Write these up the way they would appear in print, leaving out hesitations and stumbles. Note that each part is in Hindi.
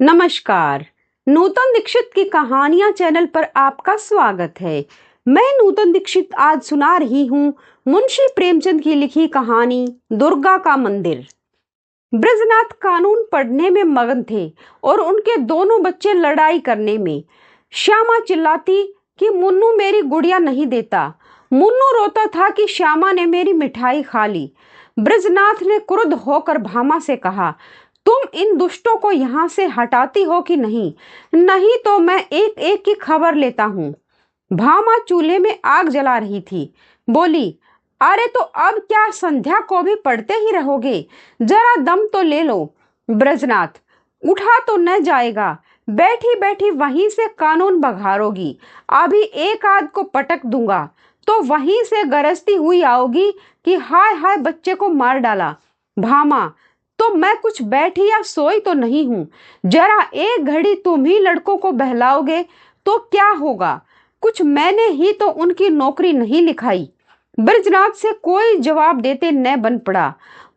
नमस्कार। नूतन दीक्षित की कहानियां चैनल पर आपका स्वागत है। मैं नूतन दीक्षित आज सुना रही हूँ मुंशी प्रेमचंद की लिखी कहानी दुर्गा का मंदिर। ब्रजनाथ कानून पढ़ने में मगन थे और उनके दोनों बच्चे लड़ाई करने में। श्यामा चिल्लाती कि मुन्नू मेरी गुड़िया नहीं देता। मुन्नू रोता था कि श्यामा ने मेरी मिठाई खा ली। ब्रजनाथ ने क्रुद्ध होकर भामा से कहा, तुम इन दुष्टों को यहाँ से हटाती हो कि नहीं? नहीं तो मैं एक एक की खबर लेता हूँ। भामा चूल्हे में आग जला रही थी। बोली, अरे तो अब क्या संध्या को भी पढ़ते ही रहोगे? जरा दम तो ले लो। ब्रजनाथ, उठा तो न जाएगा, बैठी बैठी वहीं से कानून बघारोगी। अभी एक आध को पटक दूंगा तो वहीं से गरजती हुई आओगी कि हाय हाय बच्चे को मार डाला। भामा, तो मैं कुछ बैठी या सोई तो नहीं हूं। जरा एक घड़ी तुम ही लड़कों को बहलाओगे तो क्या होगा? कुछ मैंने ही तो उनकी नौकरी नहीं लिखाई। ब्रजनाथ से कोई जवाब देते न बन पड़ा।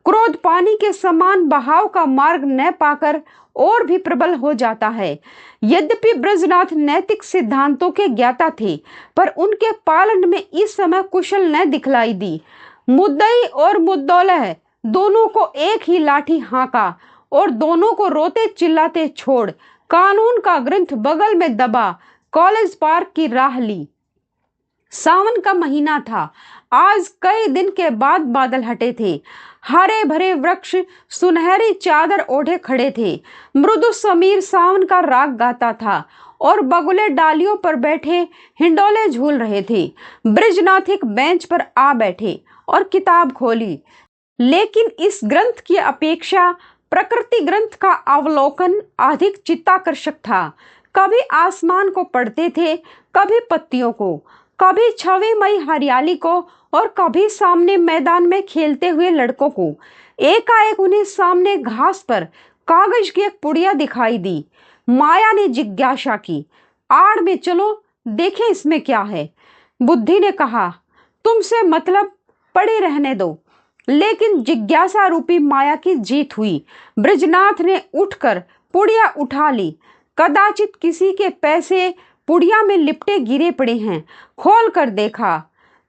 क्रोध पानी के समान बहाव का मार्ग न पाकर और भी प्रबल हो जाता है। यद्यपि ब्रजनाथ नैतिक सिद्धांतों के ज्ञाता थे, पर उनके पालन में इस समय कुशल न दिखलाई दी। मुद्दई और मुद्दौलह दोनों को एक ही लाठी हाँका और दोनों को रोते चिल्लाते छोड़ कानून का ग्रंथ बगल में दबा कॉलेज पार्क की राह ली। सावन का महीना था। आज कई दिन के बाद बादल हटे थे। हरे भरे वृक्ष सुनहरी चादर ओढ़े खड़े थे। मृदु समीर सावन का राग गाता था और बगुले डालियों पर बैठे हिंडोले झूल रहे थे। ब्रजनाथ एक बेंच पर आ बैठे और किताब खोली, लेकिन इस ग्रंथ की अपेक्षा प्रकृति ग्रंथ का अवलोकन अधिक चित्ताकर्षक था। कभी आसमान को पढ़ते थे, कभी पत्तियों को, कभी छविमयी हरियाली को और कभी सामने मैदान में खेलते हुए लड़कों को। एकाएक उन्हें सामने घास पर कागज की एक पुड़िया दिखाई दी। माया ने जिज्ञासा की, आड़ में चलो देखें इसमें क्या है। बुद्धि ने कहा, तुमसे मतलब, पड़े रहने दो। लेकिन जिज्ञासा रूपी माया की जीत हुई। ब्रजनाथ ने उठकर पुड़िया उठा ली। कदाचित किसी के पैसे पुड़िया में लिपटे गिरे पड़े हैं। खोल कर देखा,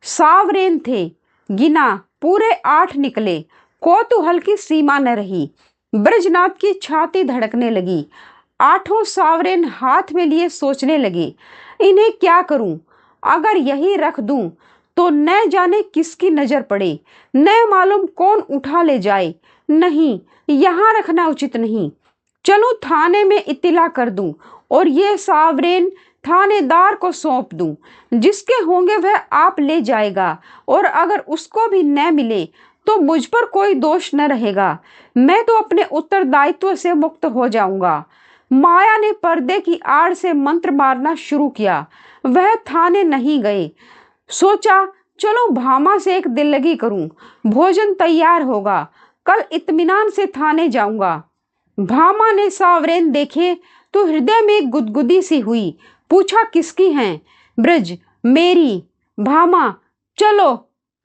सावरेन थे। गिना, पूरे 8 निकले। कौतूहल की सीमा न रही। ब्रजनाथ की छाती धड़कने लगी। 8 सावरेन हाथ में लिए सोचने लगे, इन्हें क्या करूं? अगर यही रख दूं तो न जाने किसकी नजर पड़े, न मालूम कौन उठा ले जाए। नहीं, यहाँ रखना उचित नहीं। चलो थाने में इत्तिला कर दूं और ये सावरेन थानेदार को सौंप दूं। जिसके होंगे वह आप ले जाएगा और अगर उसको भी न मिले तो मुझ पर कोई दोष न रहेगा। मैं तो अपने उत्तरदायित्व से मुक्त हो जाऊंगा। माया ने पर्दे की आड़ से मंत्र मारना शुरू किया। वह थाने नहीं गए। सोचा, चलो भामा से एक दिल लगी करूं। भोजन तैयार होगा, कल इत्मीनान से थाने जाऊंगा। भामा ने सावरेन देखे तो हृदय में गुदगुदी सी हुई। पूछा, किसकी हैं? ब्रज, मेरी। भामा, चलो,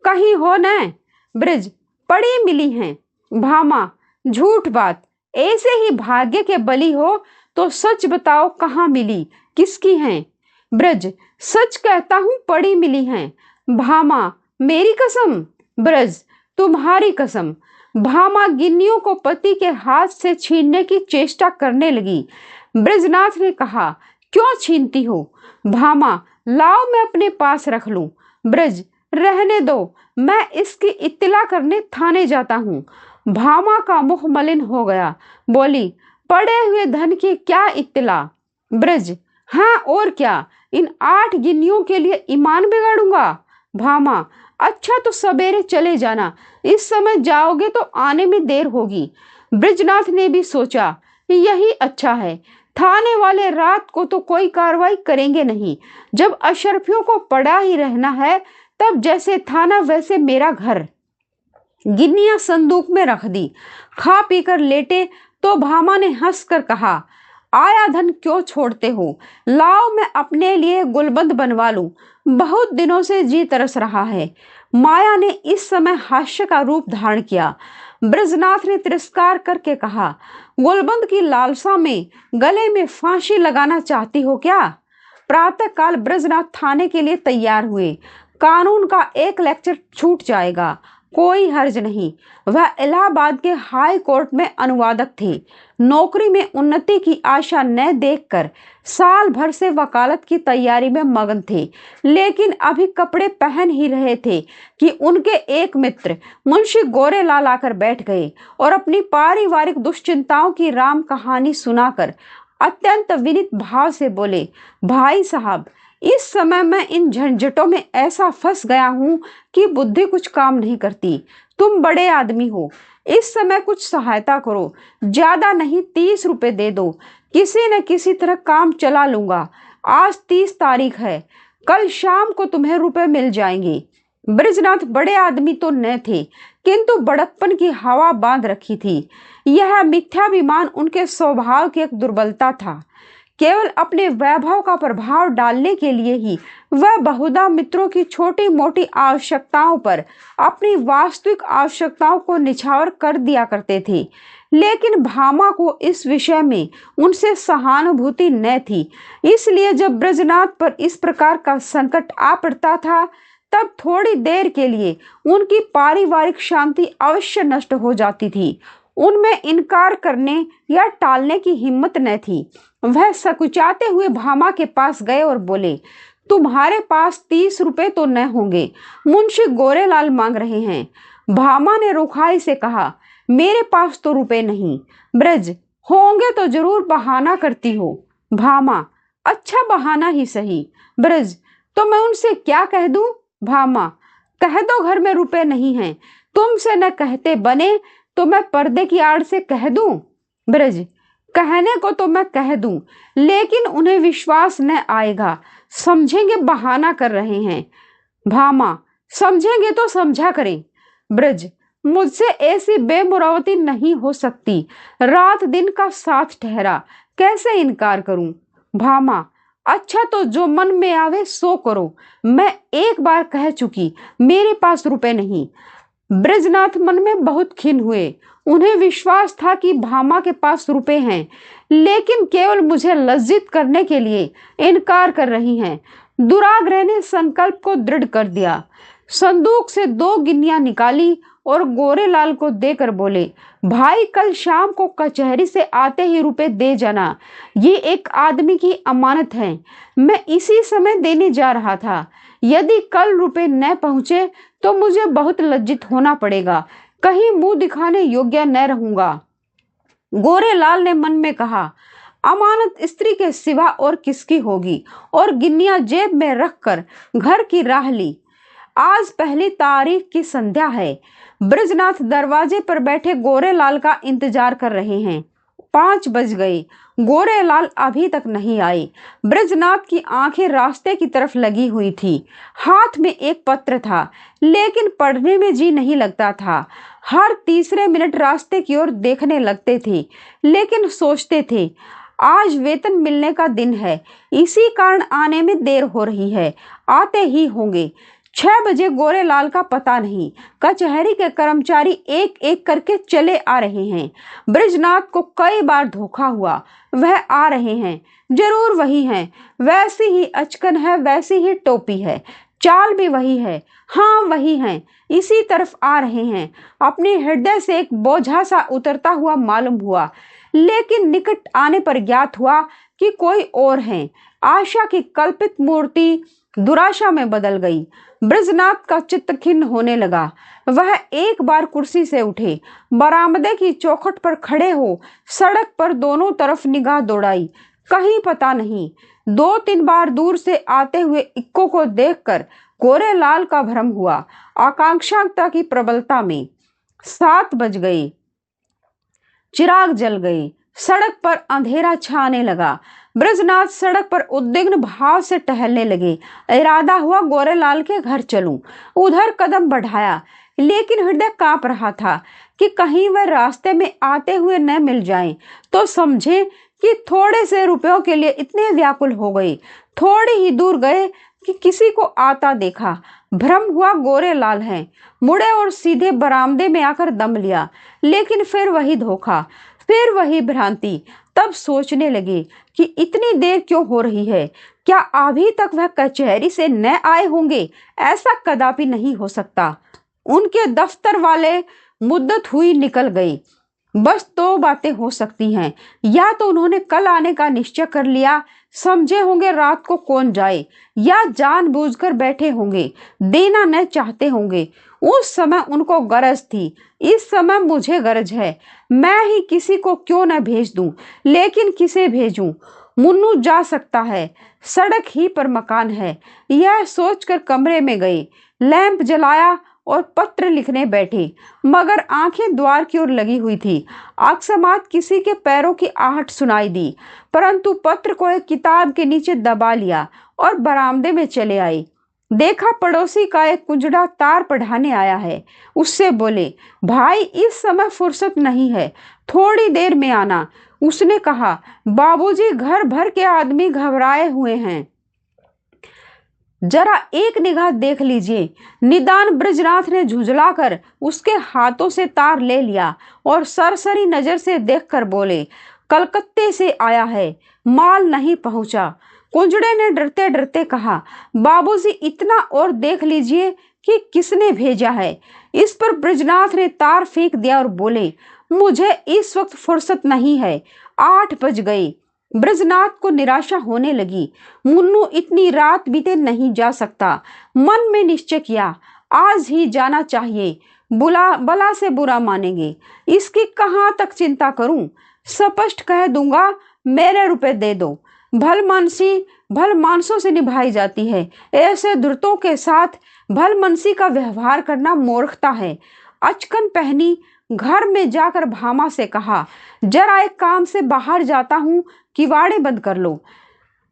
कहीं हो न? ब्रज, पड़ी मिली हैं। भामा, झूठ बात, ऐसे ही भाग्य के बली हो तो सच बताओ, कहाँ मिली, किसकी हैं? ब्रज, सच कहता हूँ, पड़ी मिली हैं। भामा, मेरी कसम? ब्रज, तुम्हारी कसम। भामा गिन्नियों को पति के हाथ से छीनने की चेष्टा करने लगी। ब्रजनाथ ने कहा, क्यों छीनती हो? भामा, लाओ मैं अपने पास रख लूं। ब्रज, रहने दो, मैं इसकी इत्तिला करने थाने जाता हूँ। भामा का मुख मलिन हो गया। बोली, पड़े हुए धन की क्या इत्तिला? ब्रज, हाँ और क्या, इन 8 गिन्नियों के लिए ईमान बिगाड़ूंगा? भामा, अच्छा तो सवेरे चले जाना, इस समय जाओगे तो आने में देर होगी। ब्रजनाथ ने भी सोचा, यही अच्छा है। थाने वाले रात को तो कोई कार्रवाई करेंगे नहीं। जब अशरफियों को पड़ा ही रहना है, तब जैसे थाना वैसे मेरा घर। गिन्नियां संदूक में रख दी। खा पीकर लेटे तो भामा ने हंसकर कहा, आया धन क्यों छोड़ते हो? लाओ मैं अपने लिए गुलबंद बनवा लूं। बहुत दिनों से जी तरस रहा है। माया ने इस समय हास्य का रूप धारण किया। ब्रजनाथ ने तिरस्कार करके कहा, गुलबंद की लालसा में गले में फांसी लगाना चाहती हो क्या? प्रातःकाल ब्रजनाथ थाने के लिए तैयार हुए। कानून का एक लेक्चर छूट जाएगा, कोई हर्ज नहीं। वह इलाहाबाद के हाई कोर्ट में अनुवादक थे। नौकरी में उन्नति की आशा न देखकर साल भर से वकालत की तैयारी में मगन थे, लेकिन अभी कपड़े पहन ही रहे थे कि उनके एक मित्र मुंशी गोरेलाल आकर बैठ गए और अपनी पारिवारिक दुश्चिंताओं की राम कहानी सुनाकर अत्यंत विनीत भाव से बोले, भाई साहब, इस समय मैं इन झंझटों में ऐसा फंस गया हूं कि बुद्धि कुछ काम नहीं करती। तुम बड़े आदमी हो, इस समय कुछ सहायता करो। ज्यादा नहीं, 30 रुपए दे दो, किसी न किसी तरह काम चला लूंगा। आज 30 तारीख है, कल शाम को तुम्हें रुपए मिल जाएंगे। ब्रजनाथ बड़े आदमी तो न थे, किंतु बड़कपन की हवा बांध रखी थी। यह मिथ्याभिमान उनके स्वभाव की एक दुर्बलता था। केवल अपने वैभव का प्रभाव डालने के लिए ही वह बहुधा मित्रों की छोटी मोटी आवश्यकताओं पर अपनी वास्तविक आवश्यकताओं को निछावर कर दिया करते थे। लेकिन भामा को इस विषय में उनसे सहानुभूति न थी। इसलिए जब ब्रजनाथ पर इस प्रकार का संकट आ पड़ता था, तब थोड़ी देर के लिए उनकी पारिवारिक शांति अवश्य नष्ट हो जाती थी। उनमें इनकार करने या टालने की हिम्मत न थी। वह सकुचाते हुए भामा के पास गए और बोले, तुम्हारे पास 30 रुपए तो न होंगे, मुंशी गोरेलाल मांग रहे हैं। भामा ने रुखाई से कहा, मेरे पास तो रुपए नहीं। ब्रज, होंगे तो जरूर बहाना करती हो। भामा, अच्छा बहाना ही सही। ब्रज, तो मैं उनसे क्या कह दूं? भामा, कह दो घर में रुपए नहीं हैं। तुमसे न कहते बने तो मैं पर्दे की आड़ से कह दूं? ब्रज, कहने को तो मैं कह दूं, लेकिन उन्हें विश्वास न आएगा, समझेंगे बहाना कर रहे हैं। भामा, समझेंगे तो समझा करें। ब्रज, मुझसे ऐसी बेमुरवती नहीं हो सकती। रात दिन का साथ ठहरा, कैसे इनकार करूं? भामा, अच्छा तो जो मन में आवे सो करो। मैं एक बार कह चुकी, मेरे पास रुपए नहीं। ब्रजनाथ मन में बहुत खिन्न हुए। उन्हें विश्वास था कि भामा के पास रुपए हैं, लेकिन केवल मुझे लज्जित करने के लिए इनकार कर रही हैं। दुराग्रह ने संकल्प को दृढ़ कर दिया। संदूक से 2 गिन्नियां निकाली और गोरेलाल को देकर बोले, भाई, कल शाम को कचहरी से आते ही रुपए दे जाना। ये एक आदमी की अमानत है, मैं इसी समय देने जा रहा था। यदि कल रुपए न पहुंचे तो मुझे बहुत लज्जित होना पड़ेगा, कहीं मुंह दिखाने योग्य न रहूंगा। गोरेलाल ने मन में कहा, अमानत स्त्री के सिवा और किसकी होगी, और गिन्नियां जेब में रखकर घर की राह ली। आज पहली तारीख की संध्या है। ब्रजनाथ दरवाजे पर बैठे गोरेलाल का इंतजार कर रहे हैं। 5 बज गए, गोरेलाल अभी तक नहीं आए। ब्रजनाथ की आंखें रास्ते की तरफ लगी हुई थी। हाथ में एक पत्र था, लेकिन पढ़ने में जी नहीं लगता था। हर तीसरे मिनट रास्ते की ओर देखने लगते थे, लेकिन सोचते थे, आज वेतन मिलने का दिन है, इसी कारण आने में देर हो रही है, आते ही होंगे। 6 बजे गोरेलाल का पता नहीं। कचहरी के कर्मचारी एक एक करके चले आ रहे हैं। ब्रजनाथ को कई बार धोखा हुआ, वह आ रहे हैं, जरूर वही हैं। वैसी ही अचकन है, वैसी ही टोपी है, चाल भी वही है। हाँ, वही हैं, इसी तरफ आ रहे हैं। अपने हृदय से एक बोझा सा उतरता हुआ मालूम हुआ, लेकिन निकट आने पर ज्ञात हुआ कि कोई और है। आशा की कल्पित मूर्ति दुराशा में बदल गई। ब्रजनाथ का चित्त खिन्न होने लगा। वह एक बार कुर्सी से उठे, बरामदे की चौखट पर खड़े हो सड़क पर दोनों तरफ निगाह दौड़ाई, कहीं पता नहीं। 2-3 बार दूर से आते हुए इक्को को देखकर गोरेलाल का भ्रम हुआ। आकांक्षा की प्रबलता में 7 बज गए, चिराग जल गए, सड़क पर अंधेरा छाने लगा। ब्रजनाथ सड़क पर उद्विग्न भाव से टहलने लगे। इरादा हुआ गोरेलाल के घर चलूं। उधर कदम बढ़ाया, लेकिन हृदय कांप रहा था कि कहीं वह रास्ते में आते हुए न मिल जाएं, तो समझे कि थोड़े से रुपयों के लिए इतने व्याकुल हो गए। थोड़ी ही दूर गए कि किसी को आता देखा। भ्रम हुआ गोरे लाल हैं। मुड़े और सीधे बरामदे में आकर दम लिया, लेकिन फिर वही धोखा, फिर वही भ्रांति। तब सोचने लगे कि इतनी देर क्यों हो रही है। क्या अभी तक वह कचहरी से न आए होंगे? ऐसा कदापि नहीं हो सकता। उनके दफ्तर वाले मुद्दत हुई निकल गई। बस दो बातें हो सकती हैं, या तो उन्होंने कल आने का निश्चय कर लिया, समझे होंगे रात को कौन जाए, या जानबूझकर बैठे होंगे, देना न चाहते होंगे। उस समय उनको गरज थी, इस समय मुझे गरज है। मैं ही किसी को क्यों न भेज दूं, लेकिन किसे भेजूं? मुन्नू जा सकता है, सड़क ही पर मकान है। यह सोचकर कमरे में गए, लैंप जलाया और पत्र लिखने बैठे, मगर आंखें द्वार की ओर लगी हुई थी। अकस्मात किसी के पैरों की आहट सुनाई दी, परंतु पत्र को एक किताब के नीचे दबा लिया और बरामदे में चले आए। देखा पड़ोसी का एक कुंजड़ा तार पढ़ाने आया है। उससे बोले, भाई इस समय फुर्सत नहीं है, थोड़ी देर में आना। उसने कहा, बाबूजी घर भर के आदमी घबराए हुए हैं, जरा एक निगाह देख लीजिए। निदान ब्रजनाथ ने झुंझलाकर उसके हाथों से तार ले लिया और सरसरी नजर से देखकर बोले, कलकत्ते से आया है, माल नहीं पहुंचा। कुंजड़े ने डरते डरते कहा, बाबूजी इतना और देख लीजिए कि किसने भेजा है। इस पर ब्रजनाथ ने तार फेंक दिया और बोले, मुझे इस वक्त फुर्सत नहीं है, 8 बज गए। ब्रजनाथ को निराशा होने लगी। मुन्नू इतनी रात बीते नहीं जा सकता। मन में निश्चय किया, आज ही जाना चाहिए, बला से बुरा मानेंगे, इसकी कहाँ तक चिंता करूं। स्पष्ट कह दूंगा, मेरे रुपए दे दो। भलमानसों से निभाई जाती है, ऐसे दुर्तों के साथ भलमनसी का व्यवहार करना मूर्खता है। अचकन पहनी, घर में जाकर भामा से कहा, जरा एक काम से बाहर जाता हूँ, किवाड़े बंद कर लो।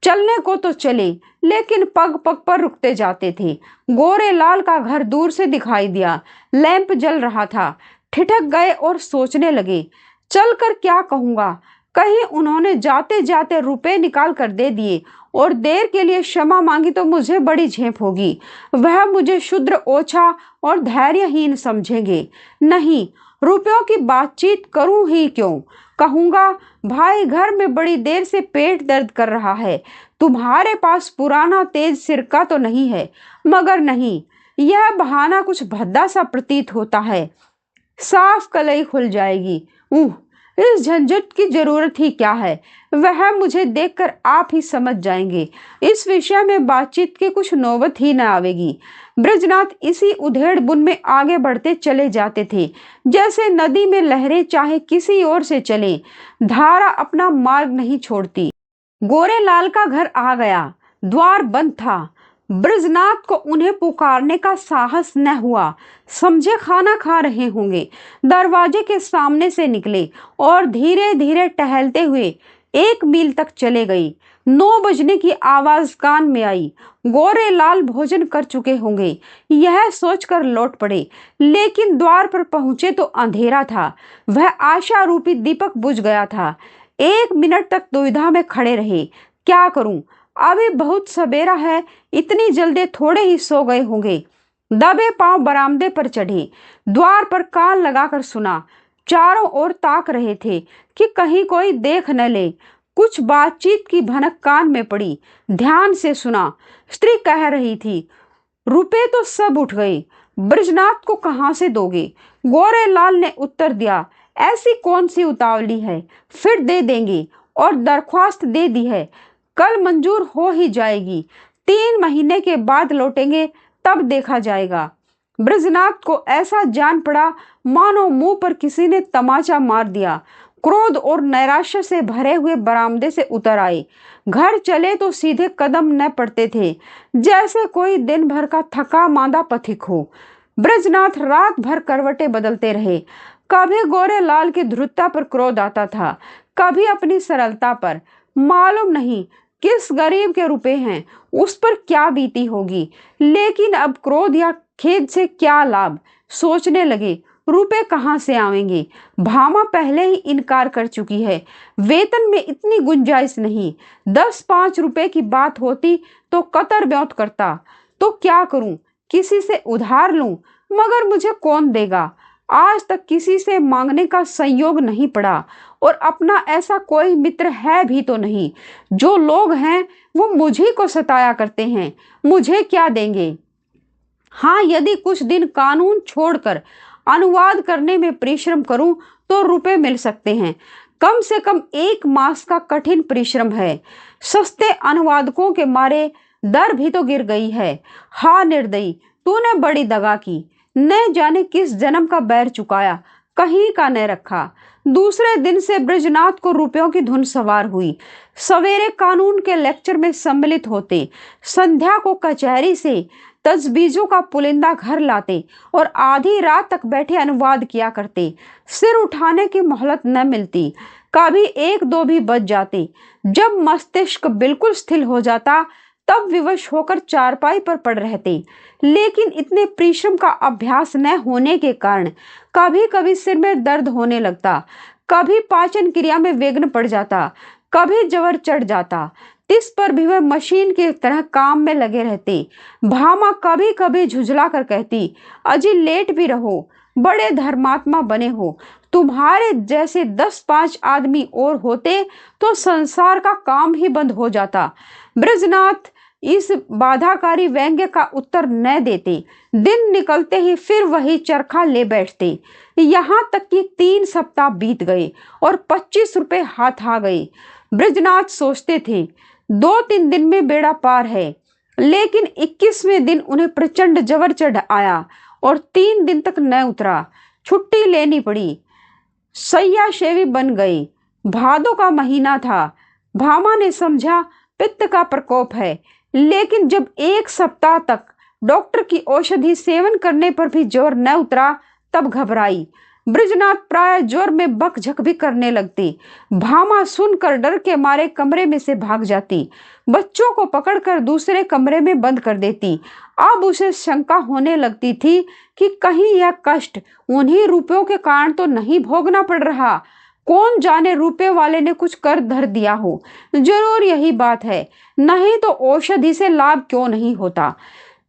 चलने को तो चले, लेकिन पग पग पर रुकते जाते थे। गोरे लाल का घर दूर से दिखाई दिया, लैंप जल रहा था। ठिठक गए और सोचने लगे, चलकर क्या कहूँगा। कहीं उन्होंने जाते जाते रुपए निकाल कर दे दिए और देर के लिए क्षमा मांगी तो मुझे बड़ी झेप होगी। वह मुझे शुद्र, ओछा और धैर्यहीन समझेंगे। नहीं, रुपयों की बातचीत करूं ही क्यों। कहूंगा, भाई घर में बड़ी देर से पेट दर्द कर रहा है, तुम्हारे पास पुराना तेज सिरका तो नहीं है। मगर नहीं, यह बहाना कुछ भद्दा सा प्रतीत होता है। साफ कलई खुल जाएगी। इस झंझट की जरूरत ही क्या है, वह मुझे देखकर आप ही समझ जाएंगे। इस विषय में बातचीत की कुछ नौबत ही न आवेगी। ब्रजनाथ इसी उधेड़ बुन में आगे बढ़ते चले जाते थे, जैसे नदी में लहरें चाहे किसी ओर से चले, धारा अपना मार्ग नहीं छोड़ती। गोरे लाल का घर आ गया, द्वार बंद था। ब्रजनाथ को उन्हें पुकारने का साहस न हुआ, समझे खाना खा रहे होंगे। दरवाजे के सामने से निकले और धीरे धीरे टहलते हुए 1 मील तक चले गए। 9 बजने की आवाज कान में आई। गोरे लाल भोजन कर चुके होंगे, यह सोचकर लौट पड़े, लेकिन द्वार पर पहुंचे तो अंधेरा था। वह आशा रूपी दीपक बुझ गया था। 1 मिनट तक दुविधा में खड़े रहे, क्या करूं, अभी बहुत सवेरा है, इतनी जल्दी थोड़े ही सो गए होंगे। दबे पांव बरामदे पर चढ़े, द्वार पर कान लगाकर सुना। चारों ओर ताक रहे थे कि कहीं कोई देख न ले। कुछ बातचीत की भनक कान में पड़ी, ध्यान से सुना। स्त्री कह रही थी, रुपए तो सब उठ गए, ब्रजनाथ को कहां से दोगे। गोरे लाल ने उत्तर दिया, ऐसी कौन सी उतावली है, फिर दे देंगे, और दरख्वास्त दे दी है, कल मंजूर हो ही जाएगी। 3 महीने के बाद लौटेंगे, तब देखा जाएगा। ब्रजनाथ को ऐसा जान पड़ा मानो मुंह पर किसी ने तमाचा मार दिया। क्रोध और नैराश्य से भरे हुए बरामदे से उतर आए। घर चले तो सीधे कदम न पड़ते थे, जैसे कोई दिन भर का थका मांदा पथिक हो। ब्रजनाथ रात भर करवटें बदलते रहे। कभी गोरे लाल की धृढ़ता पर क्रोध आता था, कभी अपनी सरलता पर। मालूम नहीं किस गरीब के रुपए हैं, उस पर क्या बीती होगी। लेकिन अब क्रोध या खेद से क्या लाभ। सोचने लगे, रुपए कहाँ से आवेंगे। भामा पहले ही इनकार कर चुकी है, वेतन में इतनी गुंजाइश नहीं। 10-5 रुपए की बात होती तो कतर ब्योत करता। तो क्या करूं, किसी से उधार लूं, मगर मुझे कौन देगा। आज तक किसी से मांगने का संयोग नहीं पड़ा और अपना ऐसा कोई मित्र है भी तो नहीं। जो लोग हैं वो मुझी को सताया करते हैं, मुझे क्या देंगे। हाँ, यदि कुछ दिन कानून छोड़कर अनुवाद करने में परिश्रम करूं तो रुपए मिल सकते हैं। कम से कम 1 मास का कठिन परिश्रम है। सस्ते अनुवादकों के मारे दर भी तो गिर गई है। हाँ निर्दयी, तूने बड़ी दगा की। न जाने किस जन्म का बैर चुकाया, कहीं का न रखा। दूसरे दिन से बृजनाथ को रुपयों की धुन सवार हुई। सवेरे कानून के लेक्चर में सम्मिलित होते, संध्या को कचहरी से तजबीजों का पुलिंदा घर लाते और आधी रात तक बैठे अनुवाद किया करते। सिर उठाने की मोहलत न मिलती, कभी 1-2 भी बज जाते। जब मस्तिष्क बिल्कुल स्थिर हो जाता तब विवश होकर चारपाई पर पड़ रहते। लेकिन इतने परिश्रम का अभ्यास न होने के कारण कभी कभी सिर में दर्द होने लगता, कभी पाचन क्रिया में विघ्न पड़ जाता, कभी जवर चढ़ जाता। इस पर भी वह मशीन की तरह काम में लगे रहते। भामा कभी कभी झुझला कर कहती, अजी लेट भी रहो, बड़े धर्मात्मा बने हो। तुम्हारे जैसे 10-5 आदमी और होते तो संसार का काम ही बंद हो जाता। बृजनाथ इस बाधाकारी व्यंग्य का उत्तर न देते। दिन निकलते ही फिर वही चरखा ले बैठते। यहाँ तक कि 3 सप्ताह बीत गए और 25 रुपए हाथ आ गए। बृजनाथ सोचते थे 2-3 दिन में बेड़ा पार है, लेकिन 21वें दिन उन्हें प्रचंड जबर चढ़ आया और 3 दिन तक न उतरा। छुट्टी लेनी पड़ी, सैया शेवी बन गई। भादों का महीना था। भामा ने समझा पित्त का प्रकोप है, लेकिन जब 1 सप्ताह तक डॉक्टर की औषधि सेवन करने पर भी जोर न उतरा तब घबराई। बृजनाथ प्राय जोर में बकझक भी करने लगती। भामा सुनकर डर के मारे कमरे में से भाग जाती, बच्चों को पकड़कर दूसरे कमरे में बंद कर देती। अब उसे शंका होने लगती थी कि कहीं यह कष्ट उन्हीं रुपयों के कारण तो नहीं भोगना पड़ रहा। कौन जाने रुपए वाले ने कुछ कर धर दिया हो। जरूर यही बात है, नहीं तो औषधि से लाभ क्यों नहीं होता।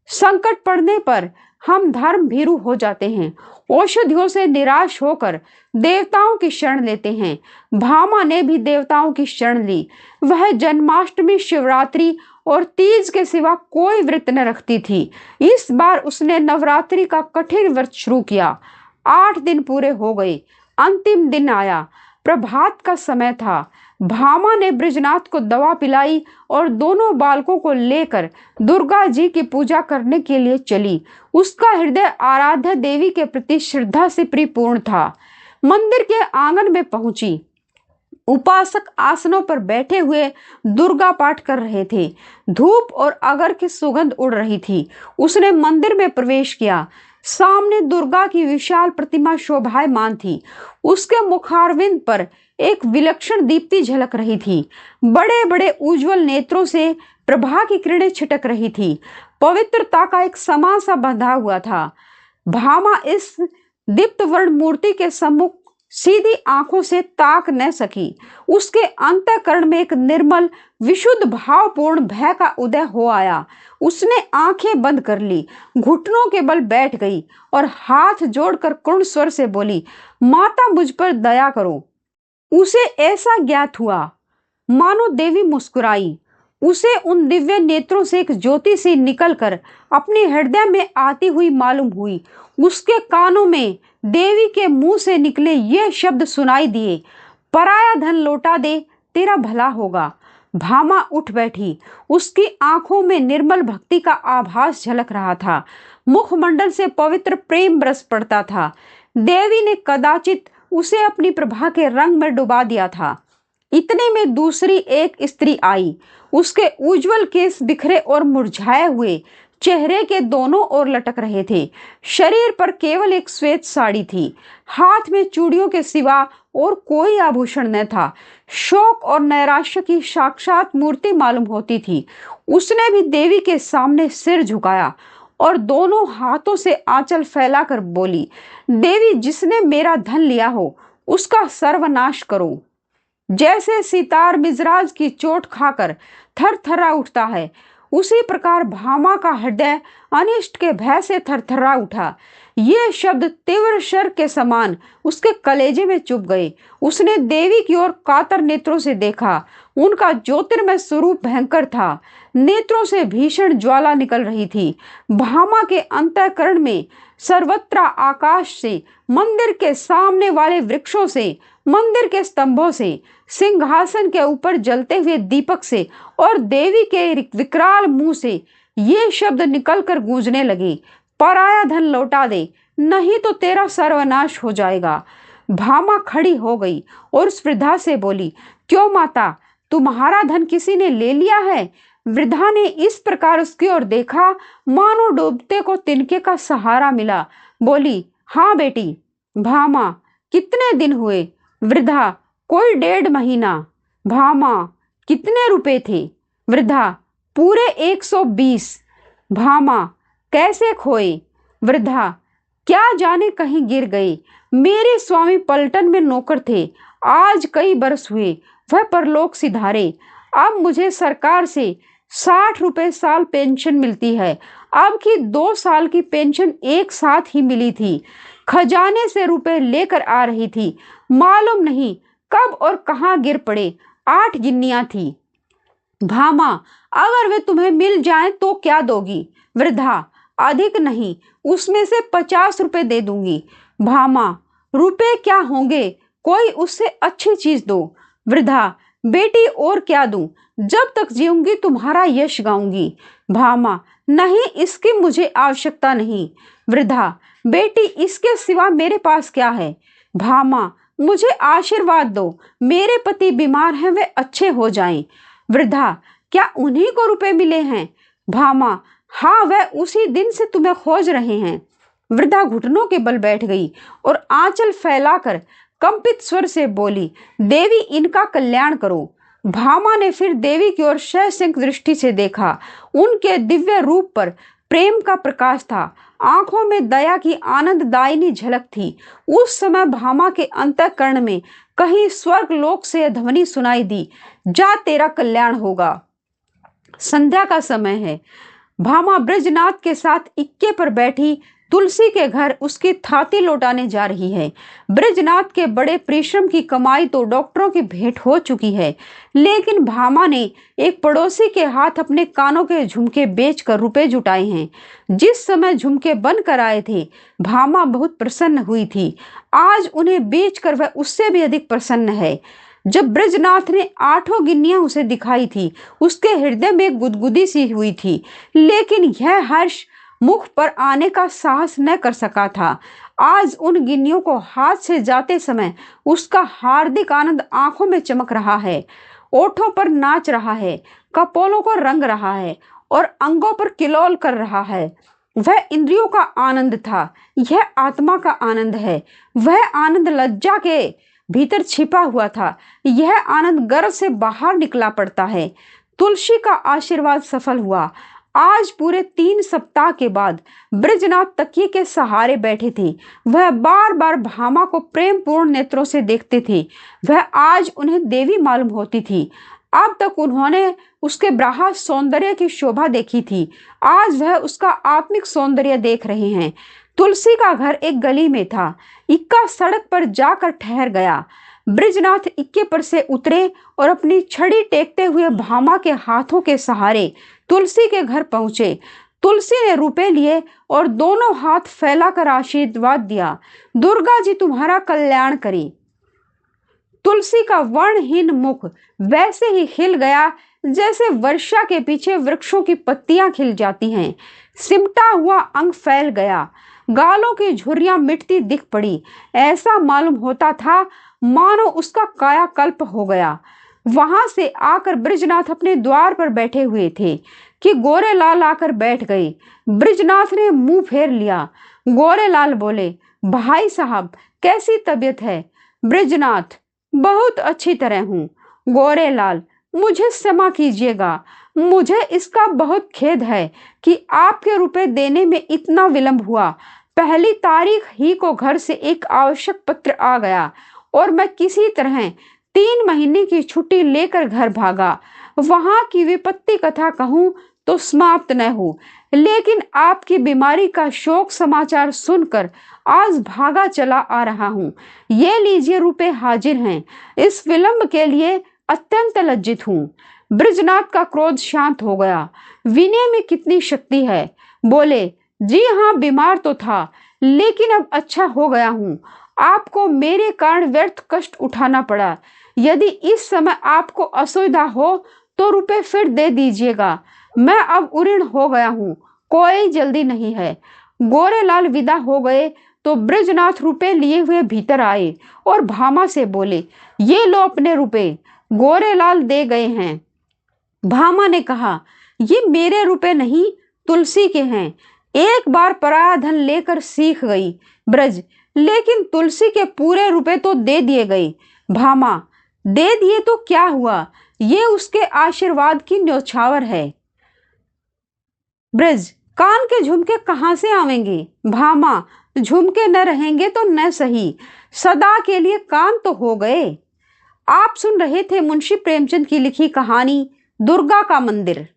संकट पड़ने पर हम धर्म भीरू हो जाते हैं, औषधियों से निराश होकर देवताओं की शरण लेते हैं। भामा ने भी देवताओं की शरण ली। वह जन्माष्टमी, शिवरात्रि और तीज के सिवा कोई व्रत न रखती थी। इस बार उसने नवरात्रि का कठिन व्रत शुरू किया। 8 दिन पूरे हो गए। अंतिम दिन आया, प्रभात का समय था। भामा ने बृजनाथ को दवा पिलाई और दोनों बालकों को लेकर दुर्गा जी की पूजा करने के लिए चली। उसका हृदय आराध्य देवी के प्रति श्रद्धा से परिपूर्ण था। मंदिर के आंगन में पहुंची। उपासक आसनों पर बैठे हुए दुर्गा पाठ कर रहे थे। धूप और अगर की सुगंध उड़ रही थी। उसने मंदिर में प्रवेश किया। सामने दुर्गा की विशाल प्रतिमा शोभायमान थी। उसके मुखारविंद पर एक विलक्षण दीप्ति झलक रही थी। बड़े बड़े उज्जवल नेत्रों से प्रभा की किरणें छिटक रही थी। पवित्रता का एक समा सा बंधा हुआ था। भामा इस दीप्त वर्ण मूर्ति के सम्मुख सीधी आंखों से ताक न सकी। उसके अंतःकरण में एक निर्मल विशुद्ध भावपूर्ण भय का उदय हो आया। उसने आंखें बंद कर ली, घुटनों के बल बैठ गई और हाथ जोड़कर करुण स्वर से बोली, माता मुझ पर दया करो। उसे ऐसा ज्ञात हुआ मानो देवी मुस्कुराई। उसे उन दिव्य नेत्रों से एक ज्योति सी निकलकर अपने हृदय में आती हुई मालूम हुई। उसके कानों में देवी के मुंह से निकले ये शब्द सुनाई दिए, पराया धन लौटा दे, तेरा भला होगा। भामा उठ बैठी। उसकी आंखों में निर्मल भक्ति का आभास झलक रहा था। मुखमंडल से पवित्र प्रेम बरस पड़ता था। देवी ने कदाचित उसे अपनी प्रभा के रंग में डुबा दिया था। इतने में दूसरी एक स्त्री आई। उसके उज्जवल केस बिखरे और मुरझाए हुए चेहरे के दोनों ओर लटक रहे थे। शरीर पर केवल एक श्वेत साड़ी थी। हाथ में चूड़ियों के सिवा और कोई आभूषण न था। शोक और नैराश्य की साक्षात मूर्ति मालूम होती थी। उसने भी देवी के सामने सिर झुकाया और दोनों हाथों से आंचल फैलाकर बोली, देवी, जिसने मेरा धन लिया हो उसका सर्वनाश करो। जैसे सितार मिजराज की चोट खाकर थर थरा उठता है, उसी प्रकार भामा का हृदय अनिष्ट के भय से थरथरा उठा। ये शब्द तीव्र शर के समान उसके कलेजे में चुभ गए। उसने देवी की ओर कातर नेत्रों से देखा। उनका ज्योतिर्मय स्वरूप भयंकर था। नेत्रों से भीषण ज्वाला निकल रही थी। भामा के अंतःकरण में सर्वत्र आकाश से, मंदिर के सामने वाले वृक्षों से, मंदिर के स्तंभों से, सिंहासन के ऊपर जलते हुए दीपक से और देवी के विकराल मुंह से ये शब्द निकलकर गूंजने लगे, पराया धन लौटा दे, नहीं तो तेरा सर्वनाश हो जाएगा। भामा खड़ी हो गई और उस वृद्धा से बोली, क्यों माता, तुम्हारा धन किसी ने ले लिया है? वृद्धा ने इस प्रकार उसकी ओर देखा मानो डूबते को तिनके का सहारा मिला। बोली, हाँ बेटी। भामा, कितने दिन हुए? वृद्धा, कोई 1.5 महीना। भामा, कितने रुपए थे? वृद्धा, पूरे 120। भामा, कैसे खोए? वृद्धा, क्या जाने कहीं गिर गए। मेरे स्वामी पलटन में नौकर थे, आज कई बरस हुए वह परलोक सिधारे। अब मुझे सरकार से 60 रुपए साल पेंशन मिलती है। अब की 2 साल की पेंशन एक साथ ही मिली थी। खजाने से रुपए लेकर आ रही थी, मालूम नहीं कब और कहाँ गिर पड़े। 8 गिन्नियां थी। भामा, अगर वे तुम्हें मिल जाएं तो क्या दोगी? वृद्धा, अधिक नहीं, उसमें से 50 रुपए दे दूंगी। भामा, रुपए क्या होंगे, कोई उससे अच्छी चीज दो। वृद्धा, बेटी और क्या दूं, जब तक जीऊंगी तुम्हारा यश गाऊंगी। भामा, नहीं, इसकी मुझे आवश्यकता नहीं। वृद्धा, बेटी, इसके सिवा मेरे पास क्या है? भामा, मुझे आशीर्वाद दो, मेरे पति बीमार हैं, वे अच्छे हो जाएं। वृद्धा, क्या उन्हीं को रुपए मिले हैं? भामा, हाँ, वह उसी दिन से तुम्हें खोज रहे हैं। वृद्धा घुटनों के बल बैठ गई और आंचल फैलाकर कंपित स्वर से बोली, देवी, इनका कल्याण करो। भामा ने फिर देवी की ओर सशंक दृष्टि से देखा। उनके दिव्य रूप पर प्रेम का प्रकाश था, आंखों में दया की आनंददायिनी झलक थी। उस समय भामा के अंतःकरण में कहीं स्वर्ग लोक से ध्वनि सुनाई दी, जा तेरा कल्याण होगा। संध्या का समय है। भामा ब्रजनाथ के साथ इक्के पर बैठी तुलसी के घर उसकी थाती लौटाने जा रही है। ब्रजनाथ के बड़े परिश्रम की कमाई तो डॉक्टरों की भेंट हो चुकी है, लेकिन भामा ने एक पड़ोसी के हाथ अपने कानों के झुमके बेचकर रुपए जुटाए हैं। जिस समय झुमके बन कर आए थे, भामा बहुत प्रसन्न हुई थी। आज उन्हें बेचकर वह उससे भी अधिक प्रसन्न है। जब ब्रजनाथ ने 8 गिन्नियां उसे दिखाई थी, उसके हृदय में गुदगुदी सी हुई थी, लेकिन यह हर्ष मुख पर आने का साहस न कर सका था। आज उन गिन्नियों को हाथ से जाते समय उसका हार्दिक आनंद आंखों में चमक रहा है, ओठों पर नाच रहा है, कपोलों को रंग रहा है और अंगों पर किलोल कर रहा है। वह इंद्रियों का आनंद था, यह आत्मा का आनंद है। वह आनंद लज्जा के भीतर छिपा हुआ था, यह आनंद गर्भ से बाहर निकला पड़ता है। तुलसी का आशीर्वाद सफल हुआ। आज पूरे 3 सप्ताह के बाद ब्रजनाथ तकिए के सहारे बैठे थे। वह बार बार भामा को प्रेम पूर्ण नेत्रों से देखते थे। वह आज उन्हें देवी मालूम होती थी। अब तक उन्होंने उसके ब्राह्य सौंदर्य की शोभा देखी थी, आज वह उसका आत्मिक सौंदर्य देख रहे हैं। तुलसी का घर एक गली में था। इक्का सड़क पर जाकर ठहर गया। ब्रजनाथ इक्के पर से उतरे और अपनी छड़ी टेकते हुए भामा के हाथों के सहारे तुलसी के घर पहुंचे। तुलसी ने रुपए लिए और दोनों हाथ फैलाकर आशीर्वाद दिया, दुर्गा जी तुम्हारा कल्याण करें। तुलसी का वर्णहीन मुख वैसे ही खिल गया जैसे वर्षा के पीछे वृक्षों की पत्तियां खिल जाती हैं। सिमटा हुआ अंग फैल गया, गालों की झुर्रियां मिटती दिख पड़ी। ऐसा मालूम होता था मानो उसका कायाकल्प हो गया। वहां से आकर ब्रजनाथ अपने द्वार पर बैठे हुए थे कि गोरेलाल आकर बैठ गए। ब्रजनाथ ने मुंह फेर लिया। गोरेलाल बोले, भाई साहब, कैसी तबीयत है? ब्रजनाथ, बहुत अच्छी तरह हूँ। गोरेलाल, मुझे क्षमा कीजिएगा, मुझे इसका बहुत खेद है कि आपके रुपए देने में इतना विलंब हुआ। पहली तारीख ही को घर से एक आवश्यक पत्र आ गया और मैं किसी तरह 3 महीने की छुट्टी लेकर घर भागा। वहां की विपत्ति कथा कहूं तो समाप्त न हो, लेकिन आपकी बीमारी का शोक समाचार सुनकर आज भागा चला आ रहा हूँ। ये लीजिए रुपए हाजिर हैं। इस विलंब के लिए अत्यंत लज्जित हूँ। बृजनाथ का क्रोध शांत हो गया। विनय में कितनी शक्ति है। बोले, जी हाँ, बीमार तो था, लेकिन अब अच्छा हो गया हूँ। आपको मेरे कारण व्यर्थ कष्ट उठाना पड़ा। यदि इस समय आपको असुविधा हो तो रुपए फिर दे दीजिएगा। मैं अब उऋण हो गया हूँ, कोई जल्दी नहीं है। गोरेलाल विदा हो गए तो बृजनाथ रुपए लिए हुए भीतर आए और भामा से बोले, ये लो अपने रुपए। गोरेलाल दे गए हैं। भामा ने कहा, ये मेरे रुपए नहीं, तुलसी के हैं। एक बार पराया धन लेकर सीख गई ब्रज, लेकिन तुलसी के पूरे रुपए तो दे दिए गए। भामा, दे दिए तो क्या हुआ, ये उसके आशीर्वाद की न्योछावर है। ब्रज, कान के झुमके कहाँ से आवेंगे। भामा, झुमके न रहेंगे तो न सही, सदा के लिए कान तो हो गए। आप सुन रहे थे मुंशी प्रेमचंद की लिखी कहानी दुर्गा का मंदिर।